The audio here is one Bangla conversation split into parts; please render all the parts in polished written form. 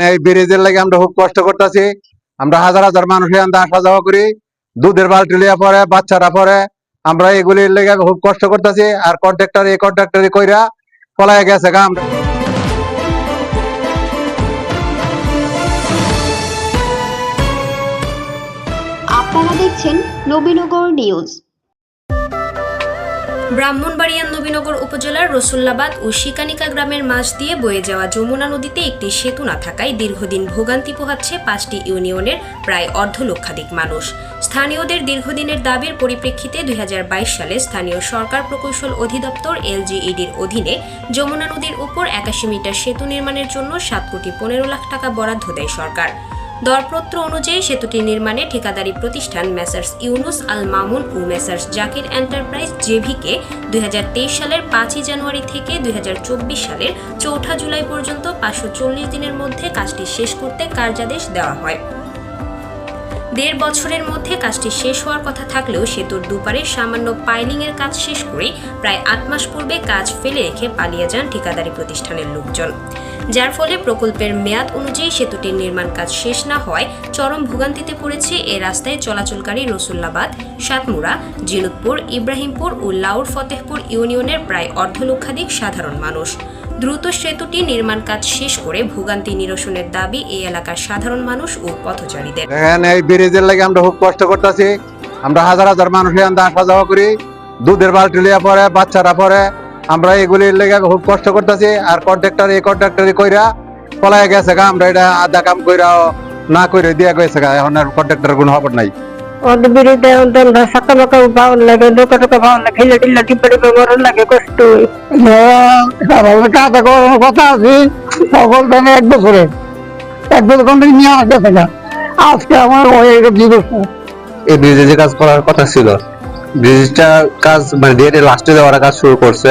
এই ব্রিজের লাগে আমরা খুব কষ্ট করতেছি। আমরা হাজার হাজার মানুষের আমরা আসা যাওয়া করি, দুধের বালতি লিয়া পরে, বাচ্চারা পরে, আমরা এগুলির লেগে খুব কষ্ট করতেছি। আর কন্ট্রাক্টর কইরা পলায় গেছে গা। আমরা আপনারা দেখছেন নবীনগর নিউজ। ব্রাহ্মণবাড়িয়ার নবীনগর উপজেলার রসুল্লাবাদ ও শিকানিকা গ্রামের মাঝ দিয়ে বয়ে যাওয়া যমুনা নদীতে একটি সেতু না থাকায় দীর্ঘদিন ভোগান্তি পোহাচ্ছে 5টি ইউনিয়নের প্রায় অর্ধলক্ষাধিক মানুষ। স্থানীয়দের দীর্ঘদিনের দাবির পরিপ্রেক্ষিতে 2022 সালে স্থানীয় সরকার প্রকৌশল অধিদপ্তর LGEDর অধীনে যমুনা নদীর উপর 81 মিটার সেতু নির্মাণের জন্য 7 কোটি 15 লাখ টাকা বরাদ্দ দেয় সরকার। দরপত্র অনুযায়ী সেতুটি নির্মাণে ঠিকাদারি প্রতিষ্ঠান মেসার্স ইউনুস আল মামুন ও মেসার্স জাকির এন্টারপ্রাইজ জেভিকে 2023 সালের 5 জানুয়ারি থেকে 2024 সালের 4 জুলাই পর্যন্ত 540 দিনের মধ্যে কাজটি শেষ করতে কার্যাদেশ দেওয়া হয়। 1.5 বছরের মধ্যে কাজটি শেষ হওয়ার কথা থাকলেও সেতুর দুপারে সামান্য পাইলিংয়ের কাজ শেষ করে প্রায় 8 মাস পূর্বে কাজ ফেলে রেখে পালিয়ে যান ঠিকাদারি প্রতিষ্ঠানের লোকজন, যার ফলে প্রকল্পের মেয়াদ অনুযায়ী সেতুটির নির্মাণ কাজ শেষ না হওয়ায় চরম ভোগান্তিতে পড়েছে এ রাস্তায় চলাচলকারী রসুল্লাবাদ, সাতমুড়া, জিনুতপুর, ইব্রাহিমপুর ও লাউর ফতেহপুর ইউনিয়নের প্রায় অর্ধলক্ষাধিক সাধারণ মানুষ। দ্রুত সেতুটি নির্মাণ কাজ শেষ করে ভোগান্তি নিরসনের দাবি এই এলাকার সাধারণ মানুষ ও পথচারীদের। এই ব্রিজের লাগে আমরা খুব কষ্ট করতেছি। আমরা হাজার হাজার মানুষের আমরা আসা যাওয়া করি, দুধের বালতি লিয়া পরে, বাচ্চারা পরে, আমরা এগুলির লেগে খুব কষ্ট করতেছি। আর কন্ট্রাক্টর কইরা পলায় গেছে গা। আমরা এটা আধা কাম কইরা না কইরে দিয়া গেছে গা। এখন আর কন্ট্রাক্টরের কোনো খবর নাই। ওদের বিরুদ্ধে সাকামাকা ভালো লাগে, দোকা ভালো লাগে, খেলে টিল্লা টিপড়ি ব্যবহার লাগে, কষ্ট কথা আছে। সকল দামে 1 বছর কন্ট্রাক্ট নিয়ে আসতেছে না। আজকে আমার এই ব্রিজে যে কাজ করার কথা ছিল, ব্রিজটা কাজ মানে ডেটে লাস্টে দেওয়ার কাজ শুরু করছে,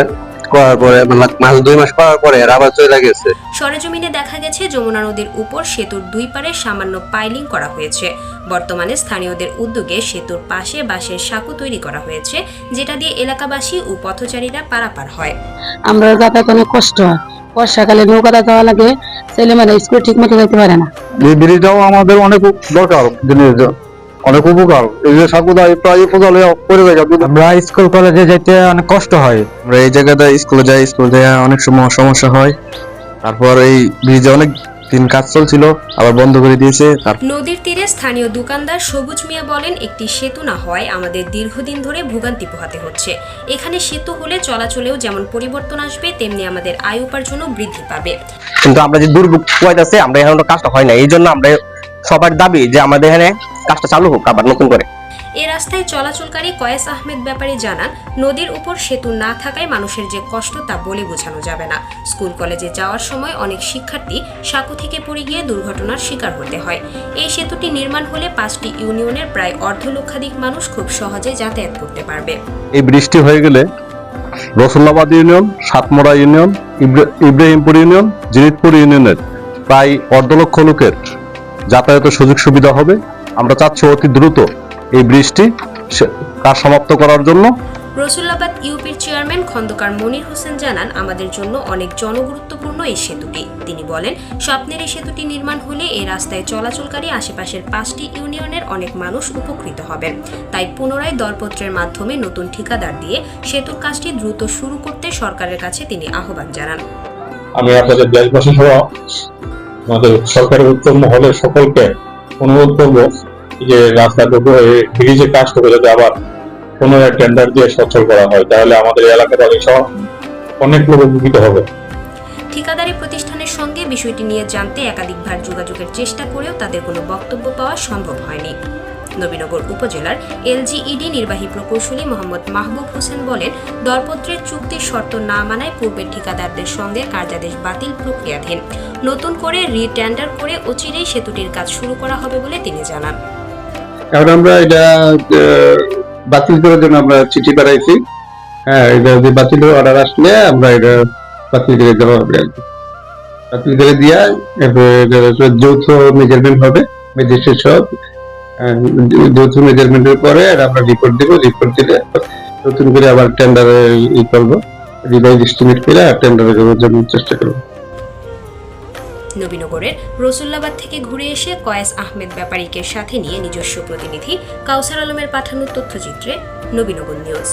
করার পরে মাস 2 মাস করার পরে আবার চলে গেছে। সরেজমিনে দেখা গেছে যমুনা নদীর উপর সেতুর 2 পারে সামান্য পাইলিং করা হয়েছে। বর্তমানে স্থানীয়দের উদ্যোগে সেতুর পাশে বাঁশের সাঁকো তৈরি করা হয়েছে, যেটা দিয়ে এলাকাবাসী ও পথচারীরা পারাপার হয়। আমরা যাতায়াত অনেক কষ্ট হয়, বর্ষাকালে নৌকাটা যাওয়া লাগে, ছেলে মানে স্কুল ঠিক মতো যেতে পারে না। এই ব্রিজটাও আমাদের অনেক দরকার জিনিস, অনেক উপকার। এই যে সাকুদা প্রায় উপজালে পড়ে যায়। আমরা স্কুল কলেজে যেতে অনেক কষ্ট হয়। আমরা এই জায়গাতে স্কুলে যাই, স্কুল যায় অনেক সময় সমস্যা হয়। তারপর এই ব্রিজে অনেক দিন কাজ চলছিল, আবার বন্ধ করে দিয়েছে। নদীর তীরে স্থানীয় দোকানদার সবুজ মিয়া বলেন, একটি সেতু না হয় আমাদের দীর্ঘদিন ধরে ভোগান্তি পোহাতে হচ্ছে। এখানে সেতু হলে চলাচলেও যেমন পরিবর্তন আসবে, তেমনি আমাদের আয় উপার্জনও বৃদ্ধি পাবে। কিন্তু আমরা যে দুর্ভোগ পোহাইতেছে, আমরা এখানে কাজটা হয় না। এই জন্য আমরা সবার দাবি যে আমাদের এখানে কাজটা চালু হোক আবার নতুন করে। এ রাস্তায় চলাচলকারী কয়েস আহমেদ ব্যাপারী জানান, নদীর উপর সেতু না থাকায় মানুষের যে কষ্ট তা বলে বোঝানো যাবে না। স্কুল কলেজে যাওয়ার সময় অনেক শিক্ষার্থী সাঁকো থেকে পড়ে গিয়ে দুর্ঘটনার শিকার হতে হয়। এই সেতুটি নির্মাণ হলে 5টি ইউনিয়নের প্রায় অর্ধলক্ষাধিক মানুষ খুব সহজে যাতায়াত করতে পারবে। এই বৃষ্টি হয়ে গেলে Rasullabad union, Satmora union, Ibrahimpur union, Jinitpur ইউনিয়নের প্রায় 1.5 লক্ষ লোকের যাতায়াতের সুযোগ সুবিধা হবে। আমরা চাচ্ছি অতি দ্রুত এই বৃষ্টি কাজ সমাপ্ত করার জন্য। রসুল্লাবাদ ইউপির চেয়ারম্যান খন্দকার মনির হোসেন জানান, আমাদের জন্য অনেক জনগুরুত্বপূর্ণ এই সেতুটি। তিনি বলেন, স্বপ্নের এই সেতুটি নির্মাণ হলে এই রাস্তায় চলাচলকারী আশেপাশের 5টি ইউনিয়নের অনেক মানুষ উপকৃত হবেন। তাই পুনরায় দরপত্রের মাধ্যমে নতুন ঠিকাদার দিয়ে সেতুর কাজটি দ্রুত শুরু করতে সরকারের কাছে তিনি আহ্বান জানান। আমি আপনাদের দেশবাসী সহ আমাদের সরকারের উচ্চ মহলে সকলকে অনুরোধ করব যে রাস্তার উপরে ব্রিজের কাজ করে যাতে আবার পুনরায় টেন্ডার দিয়ে সচল করা হয়, তাহলে আমাদের এলাকাবাসী সহ অনেক লোক উপকৃত হবে। ঠিকাদারি প্রতিষ্ঠানের সঙ্গে বিষয়টি নিয়ে জানতে একাধিকবার যোগাযোগের চেষ্টা করেও তাদের কোনো বক্তব্য পাওয়া সম্ভব হয়নি। নবীনগর উপজেলার LGED নির্বাহী প্রকৌশলী মোহাম্মদ মাহবুব হোসেন বলেন, দরপত্রের চুক্তির শর্ত না মানায় পূর্বের ঠিকাদারদের সঙ্গে কার্যাদেশ বাতিল প্রক্রিয়াধীন। নতুন করে রিটেন্ডার করে অচিরেই সেতুটির কাজ শুরু করা হবে বলে তিনি জানান। এখন আমরা এটা বাতিল করার জন্য আমরা চিঠি পাঠাইছি। হ্যাঁ, এটা যে বাতিল অর্ডার আসলে আমরা এটা বাতিল করে দেওয়া হবে। বাতিল করে দিয়া যৌথ মেজারমেন্ট হবে, ম্যাজিস্ট্রেট সব যৌথ মেজারমেন্টের পরে আমরা রিপোর্ট দেবো। রিপোর্ট দিলে নতুন করে আবার টেন্ডারে করবো, রিভাইজ এস্টিমেট করে টেন্ডারে করার জন্য চেষ্টা করবো। নবীনগরের রসুল্লাবাদ থেকে ঘুরে এসে কয়েস আহমেদ ব্যাপারীকে সাথে নিয়ে নিজস্ব প্রতিনিধি কাউসার আলমের পাঠানো তথ্যচিত্রে নবীনগর নিউজ।